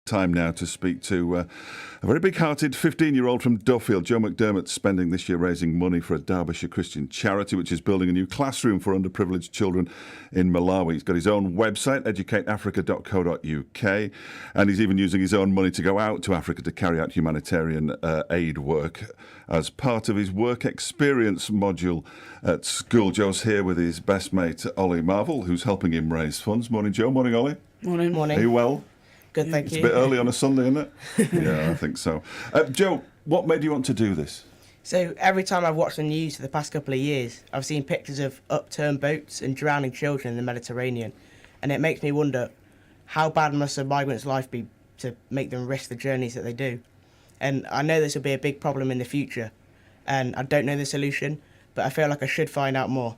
Time now to speak to a very big-hearted 15-year-old from Duffield, Joe McDermott, spending this year raising money for a Derbyshire Christian charity which is building a new classroom for underprivileged children in Malawi. He's got his own website, educateafrica.co.uk, and he's even using his own money to go out to Africa to carry out humanitarian aid work as part of his work experience module at school. Joe's here with his best mate, Ollie Marval, who's helping him raise funds. Morning, Joe. Morning, Ollie. Morning. Are you well? Good, thank you. It's a bit early on a Sunday, isn't it? Yeah, I think so. Joe, what made you want to do this? So every time I've watched the news for the past couple of years, I've seen pictures of upturned boats and drowning children in the Mediterranean. And it makes me wonder, how bad must a migrant's life be to make them risk the journeys that they do? And I know this will be a big problem in the future, and I don't know the solution, but I feel like I should find out more.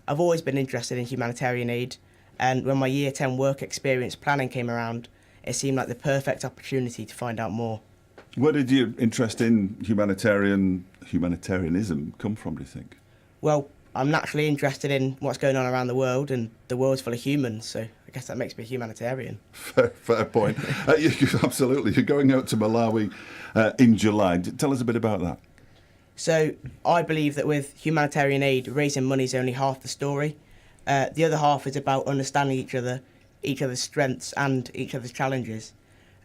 I've always been interested in humanitarian aid, and when my Year 10 work experience planning came around, it seemed like the perfect opportunity to find out more. Where did your interest in humanitarianism come from, do you think? Well, I'm naturally interested in what's going on around the world, and the world's full of humans, so I guess that makes me a humanitarian. Fair point. Absolutely. You're going out to Malawi in July. Tell us a bit about that. So I believe that with humanitarian aid, raising money is only half the story. The other half is about understanding each other's strengths and each other's challenges.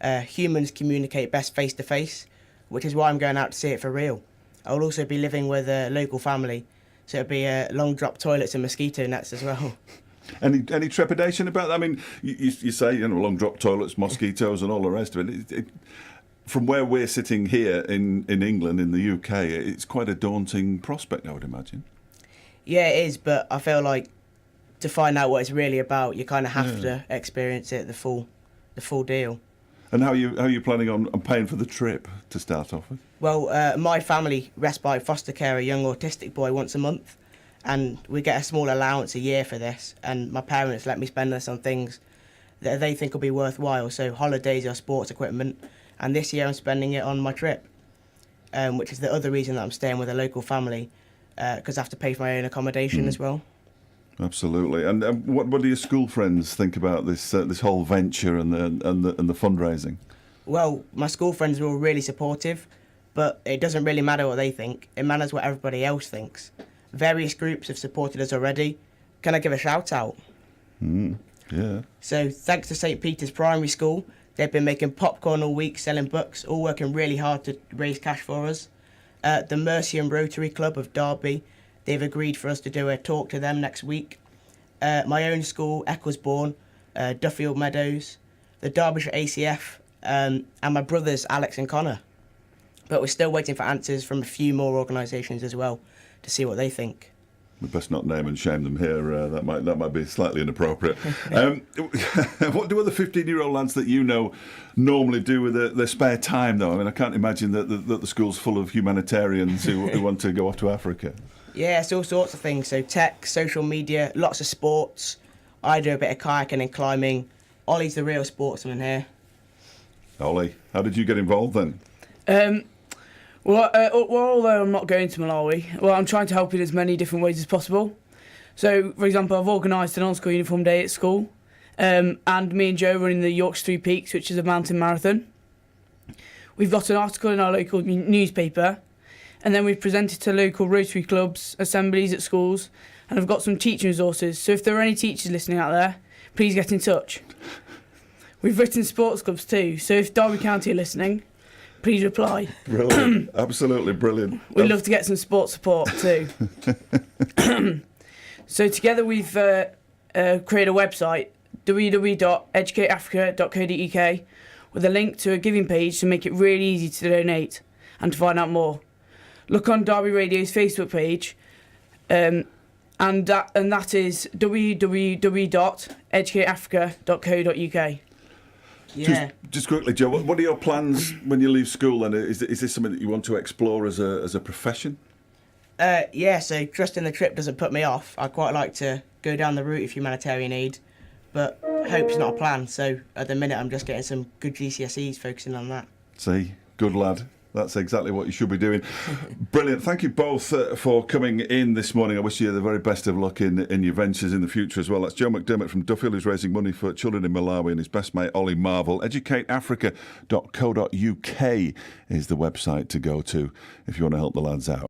Humans communicate best face to face, which is why I'm going out to see it for real. I'll also be living with a local family, so it'll be long drop toilets and mosquito nets as well. Any trepidation about that? I mean, you say, long drop toilets, mosquitoes and all the rest of it. From where we're sitting here in England, in the UK, it's quite a daunting prospect, I would imagine. Yeah, it is, but I feel like to find out what it's really about, you kind of have to experience it, the full deal. And how are you planning on paying for the trip to start off with? Well, my family respite foster care a young autistic boy once a month, and we get a small allowance a year for this, and my parents let me spend this on things that they think will be worthwhile, so holidays or sports equipment, and this year I'm spending it on my trip, which is the other reason that I'm staying with a local family, because I have to pay for my own accommodation as well. Absolutely. And what do your school friends think about this whole venture and the fundraising? Well, my school friends are all really supportive, but it doesn't really matter what they think. It matters what everybody else thinks. Various groups have supported us already. Can I give a shout out? Yeah. So thanks to St. Peter's Primary School, they've been making popcorn all week, selling books, all working really hard to raise cash for us. The Mercy and Rotary Club of Derby, they've agreed for us to do a talk to them next week. My own school, Ecclesbourne, Duffield Meadows, the Derbyshire ACF, and my brothers, Alex and Connor. But we're still waiting for answers from a few more organisations as well to see what they think. We best not name and shame them here. That might be slightly inappropriate. What do other 15-year-old lads that you know normally do with their spare time, though? I mean, I can't imagine that the school's full of humanitarians who want to go off to Africa. Yeah, it's all sorts of things. So tech, social media, lots of sports. I do a bit of kayaking and climbing. Ollie's the real sportsman here. Ollie, how did you get involved then? Although I'm not going to Malawi, I'm trying to help in as many different ways as possible. So, for example, I've organised an on-school uniform day at school, and me and Joe running the Yorkshire Three Peaks, which is a mountain marathon. We've got an article in our local newspaper, and then we've presented to local Rotary clubs, assemblies at schools, and I've got some teaching resources. So if there are any teachers listening out there, please get in touch. We've written sports clubs too, so if Derby County are listening, please reply. Brilliant. Absolutely brilliant. We'd love to get some sports support too. So together we've created a website, www.educateafrica.co.uk, with a link to a giving page to make it really easy to donate and to find out more. Look on Derby Radio's Facebook page, and that is www.educateafrica.co.uk. Yeah. Just quickly, Joe, what are your plans when you leave school? And is this something that you want to explore as a profession? Yeah, so trusting the trip doesn't put me off. I'd quite like to go down the route of humanitarian aid, but hope's not a plan. So at the minute, I'm just getting some good GCSEs, focusing on that. See, good lad. That's exactly what you should be doing. Brilliant. Thank you both for coming in this morning. I wish you the very best of luck in your ventures in the future as well. That's Joe McDermott from Duffield, who's raising money for children in Malawi, and his best mate, Ollie Marval. EducateAfrica.co.uk is the website to go to if you want to help the lads out.